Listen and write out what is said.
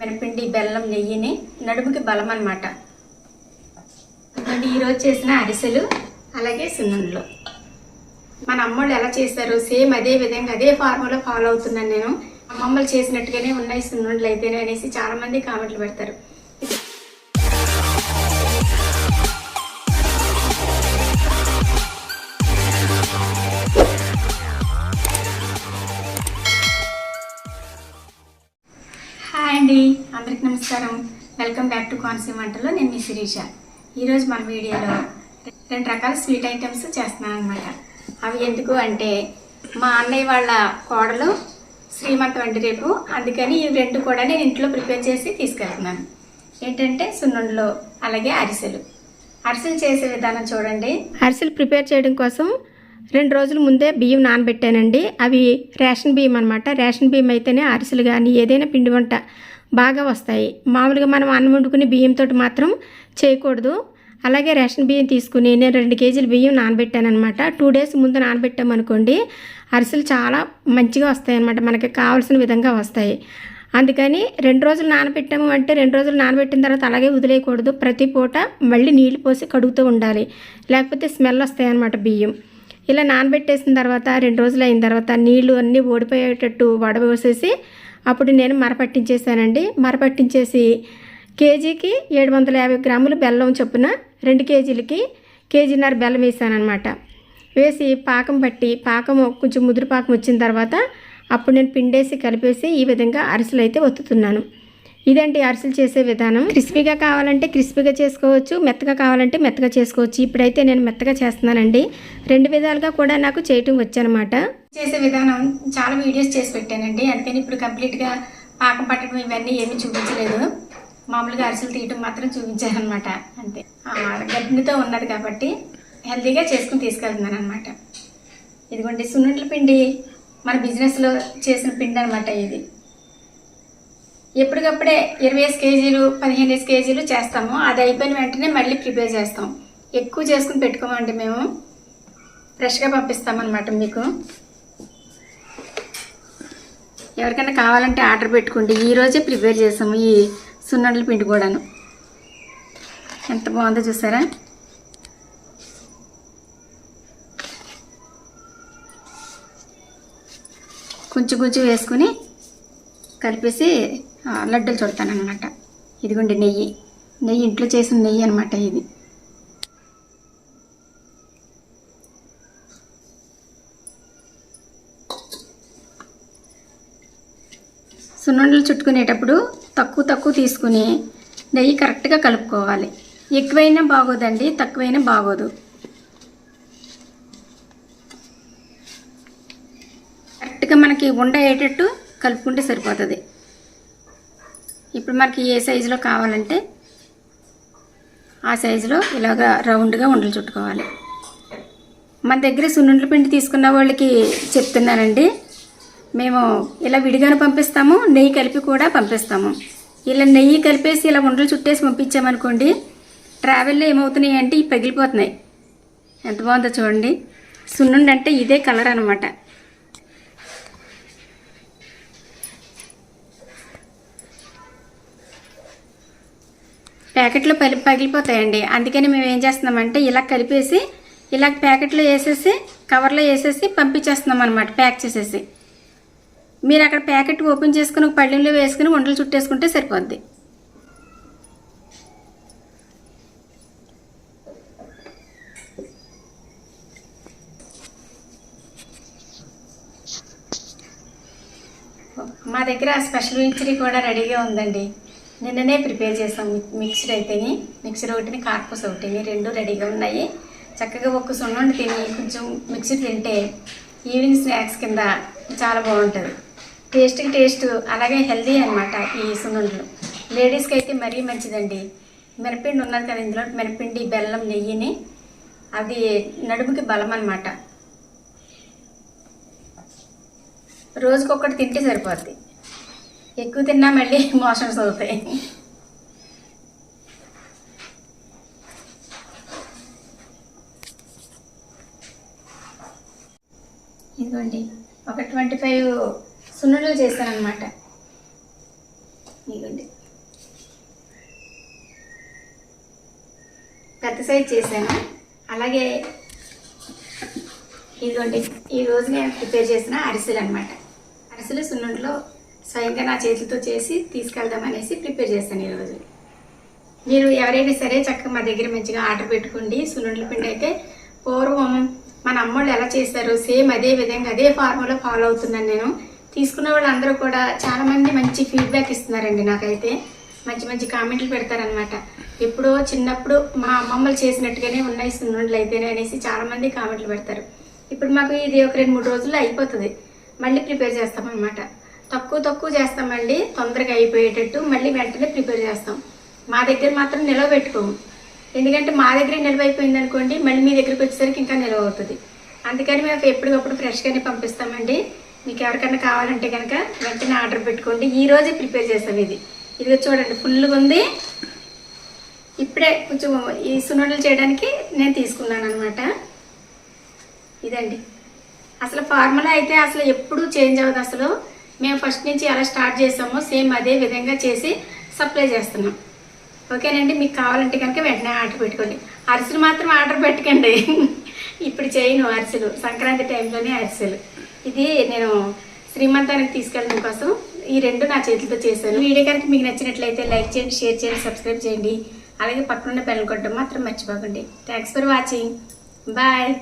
మినపిండి బెల్లం నెయ్యిని నడుముకి బలం అన్నమాట. ఈరోజు చేసిన అరిసెలు అలాగే సున్నుండలు మన అమ్మోళ్ళు ఎలా చేస్తారు సేమ్ అదే విధంగా అదే ఫార్ములా ఫాలో అవుతున్నాను నేను. అమ్మమ్మలు చేసినట్టుగానే ఉన్నాయి సున్నుండలు అయితేనే అనేసి చాలా మంది కామెంట్లు పెడతారు. హాయ్ అండి, అందరికి నమస్కారం. వెల్కమ్ బ్యాక్ టు కోనసీమ వంటలో. నేను మీ శిరీష. ఈరోజు మన వీడియోలో 2 రకాల స్వీట్ ఐటమ్స్ చేస్తున్నాను అనమాట. అవి ఎందుకు అంటే మా అన్నయ్య వాళ్ళ కోడలు శ్రీమంతం అండి రేపు, అందుకని ఈ 2 కూడా నేను ఇంట్లో ప్రిపేర్ చేసి తీసుకెళ్తున్నాను. ఏంటంటే సున్నుండలు అలాగే అరిసెలు. అరిసెలు చేసే విధానం చూడండి. అరిసెలు ప్రిపేర్ చేయడం కోసం 2 రోజుల ముందే బియ్యం నానబెట్టానండి. అవి రేషన్ బియ్యం అనమాట. రేషన్ బియ్యం అయితేనే అరిసెలు కానీ ఏదైనా పిండి వంట బాగా వస్తాయి. మామూలుగా మనం అన్నం వండుకునే బియ్యంతో మాత్రం చేయకూడదు. అలాగే రేషన్ బియ్యం తీసుకుని నేను 2 కేజీల బియ్యం నానబెట్టాను అనమాట. 2 డేస్ ముందు నానబెట్టామనుకోండి అరిసెలు చాలా మంచిగా వస్తాయి అన్నమాట, మనకి కావాల్సిన విధంగా వస్తాయి. అందుకని 2 రోజులు నానబెట్టాము అంటే 2 రోజులు నానబెట్టిన తర్వాత అలాగే వదిలేయకూడదు. ప్రతి పూట మళ్ళీ నీళ్ళు పోసి కడుగుతూ ఉండాలి, లేకపోతే స్మెల్ వస్తాయి అన్నమాట బియ్యం. ఇలా నానబెట్టేసిన తర్వాత 2 రోజులు అయిన తర్వాత నీళ్లు అన్నీ ఓడిపోయేటట్టు వడబోసేసి అప్పుడు నేను మరపట్టించేసానండి. మరపట్టించేసి కేజీకి 750 గ్రాములు బెల్లం చొప్పున 2 కేజీలకి కేజీన్నర బెల్లం వేసానమాట. వేసి పాకం పట్టి పాకం కొంచెం ముదురు పాకం వచ్చిన తర్వాత అప్పుడు నేను పిండేసి కలిపేసి ఈ విధంగా అరిసెలు అయితే ఒత్తుతున్నాను. ఇదండి అరిసెలు చేసే విధానం. క్రిస్పీగా కావాలంటే క్రిస్పీగా చేసుకోవచ్చు, మెత్తగా కావాలంటే మెత్తగా చేసుకోవచ్చు. ఇప్పుడైతే నేను మెత్తగా చేస్తున్నానండి. 2 విధాలుగా కూడా నాకు చేయటం వచ్చనమాట. చేసే విధానం చాలా వీడియోస్ చేసి పెట్టానండి, అందుకని ఇప్పుడు కంప్లీట్గా పాకం పట్టడం ఇవన్నీ ఏమీ చూపించలేదు. మామూలుగా అరిసెలు తీయటం మాత్రం చూపించానమాట, అంతే. గడ్డితో ఉన్నది కాబట్టి హెల్తీగా చేసుకుని తీసుకెళ్తున్నాను అనమాట. ఇదిగోండి సున్నుండల పిండి మన బిజినెస్లో చేసిన పిండి అనమాట. ఇది ఎప్పటికప్పుడే 20 కేజీలు 15 కేజీలు చేస్తాము. అది అయిపోయిన వెంటనే మళ్ళీ ప్రిపేర్ చేస్తాం. ఎక్కువ చేసుకుని పెట్టుకోమండి, మేము ఫ్రెష్గా పంపిస్తామన్నమాట మీకు. ఎవరికైనా కావాలంటే ఆర్డర్ పెట్టుకోండి. ఈరోజే ప్రిపేర్ చేసాము ఈ సున్నుండల పిండి కూడాను. ఎంత బాగుందో చూసారా. కొంచెం కొంచెం వేసుకుని కలిపేసి లడ్డూలు చుడతానమాట. ఇదిగోండి నెయ్యి ఇంట్లో చేసిన నెయ్యి అనమాట. ఇది సున్నుండలు చుట్టుకునేటప్పుడు తక్కువ తీసుకుని నెయ్యి కరెక్ట్గా కలుపుకోవాలి. ఎక్కువైనా బాగోదండి, తక్కువైనా బాగోదు. కరెక్ట్గా మనకి ఉండ అయ్యేటట్టు కలుపుకుంటే సరిపోతుంది. ఇప్పుడు మనకి ఏ సైజులో కావాలంటే ఆ సైజులో ఇలాగా రౌండ్గా ఉండలు చుట్టుకోవాలి. మన దగ్గర సున్నుండల పిండి తీసుకున్న వాళ్ళకి చెప్తున్నానండి, మేము ఇలా విడిగాను పంపిస్తాము, నెయ్యి కలిపి కూడా పంపిస్తాము. ఇలా నెయ్యి కలిపేసి ఇలా ఉండలు చుట్టేసి పంపించామనుకోండి, ట్రావెల్లో ఏమవుతున్నాయి అంటే ఇవి పగిలిపోతున్నాయి. ఎంత బాగుందో చూడండి. సున్నుండ అంటే ఇదే కలర్ అనమాట. ప్యాకెట్లో పగిలిపోతాయండి. అందుకని మేము ఏం చేస్తున్నామంటే ఇలా కలిపేసి ఇలా ప్యాకెట్లో వేసేసి కవర్లో వేసేసి పంపించేస్తున్నాం అనమాట, ప్యాక్ చేసేసి. మీరు అక్కడ ప్యాకెట్ ఓపెన్ చేసుకుని ఒక పళ్ళెంలో వేసుకుని ఉండలు చుట్టేసుకుంటే సరిపోద్ది. మా దగ్గర స్పెషల్ మిక్చరీ కూడా రెడీగా ఉందండి. నిన్ననే ప్రిపేర్ చేసాం. మిక్చర్ అయితేనే మిక్చర్ ఒకటిని కార్పూస్ ఒకటిని 2 రెడీగా ఉన్నాయి. చక్కగా ఒక సున్నుండ తిని కొంచెం మిక్చర్ తింటే ఈవినింగ్ స్నాక్స్ కింద చాలా బాగుంటుంది. టేస్ట్ అలాగే హెల్దీ అనమాట ఈ సున్నుండలు. లేడీస్కి అయితే మరీ మంచిదండి. మినపిండి ఉన్నది కదా ఇందులో, మినపిండి బెల్లం నెయ్యిని, అది నడుముకి బలం అనమాట. రోజుకొకటి తింటే సరిపోద్ది. ఎక్కువ తిన్నా మళ్ళీ మోషన్స్ అవుతాయి. ఇదిగోండి ఒక 25 సున్నుండలు చేశాను అనమాట. ఇదిగోండి సైజ్ చేశాను. అలాగే ఇదిగోండి, ఈరోజు నేను ప్రిపేర్ చేసిన అరిసెలు అనమాట. అరిసెలు సున్నుండలో స్వయంగా నా చేతులతో చేసి తీసుకెళ్దామనేసి ప్రిపేర్ చేశాను ఈరోజు. మీరు ఎవరైనా సరే చక్కగా మా దగ్గర మంచిగా ఆర్డర్ పెట్టుకోండి. సున్నుండల పిండి అయితే పూర్వం మన అమ్మోళ్ళు ఎలా చేశారో సేమ్ అదే విధంగా అదే ఫార్ములా ఫాలో అవుతున్నాను నేను. తీసుకున్న వాళ్ళందరూ కూడా చాలామంది మంచి ఫీడ్బ్యాక్ ఇస్తున్నారండి. నాకైతే మంచి మంచి కామెంట్లు పెడతారనమాట. ఎప్పుడో చిన్నప్పుడు మా అమ్మమ్మలు చేసినట్టుగానే ఉన్నాయి సున్నుండలు అయితేనే అనేసి చాలామంది కామెంట్లు పెడతారు. ఇప్పుడు మాకు ఇది ఒక 2-3 రోజుల్లో అయిపోతుంది. మళ్ళీ ప్రిపేర్ చేస్తామన్నమాట. తక్కువ చేస్తామండి, తొందరగా అయిపోయేటట్టు మళ్ళీ వెంటనే ప్రిపేర్ చేస్తాం. మా దగ్గర మాత్రం నిల్వ పెట్టుకోము. ఎందుకంటే మా దగ్గరే నిల్వ అయిపోయింది అనుకోండి, మళ్ళీ మీ దగ్గరికి వచ్చేసరికి ఇంకా నిల్వ అవుతుంది. అందుకని మేము ఎప్పటికప్పుడు ఫ్రెష్గానే పంపిస్తామండి. మీకు ఎవరికైనా కావాలంటే కనుక వెంటనే ఆర్డర్ పెట్టుకోండి. ఈరోజే ప్రిపేర్ చేస్తాం. ఇది చూడండి, ఫుల్గా ఉంది. ఇప్పుడే కొంచెం ఈ సున్నుండలు చేయడానికి నేను తీసుకున్నాను అనమాట. ఇదండి అసలు ఫార్ములా అయితే అసలు ఎప్పుడూ చేంజ్ అవ్వదు. అసలు మేము ఫస్ట్ నుంచి ఎలా స్టార్ట్ చేసామో సేమ్ అదే విధంగా చేసి సప్లై చేస్తున్నాం. ఓకేనండి, మీకు కావాలంటే కనుక వెంటనే ఆర్డర్ పెట్టుకోండి. అరిసెలు మాత్రం ఆర్డర్ పెట్టకండి. ఇప్పుడు చేయను అరిసెలు, సంక్రాంతి టైంలోనే అరిసెలు. ఇది నేను శ్రీమంతానికి తీసుకెళ్ళడం కోసం ఈ 2 నా చేతులతో చేశాను. వీడియో కనుక మీకు నచ్చినట్లయితే లైక్ చేయండి, షేర్ చేయండి, సబ్స్క్రైబ్ చేయండి. అలాగే పక్కనున్న బెల్ కొట్టడం మాత్రం మర్చిపోకండి. Thanks for watching. బాయ్.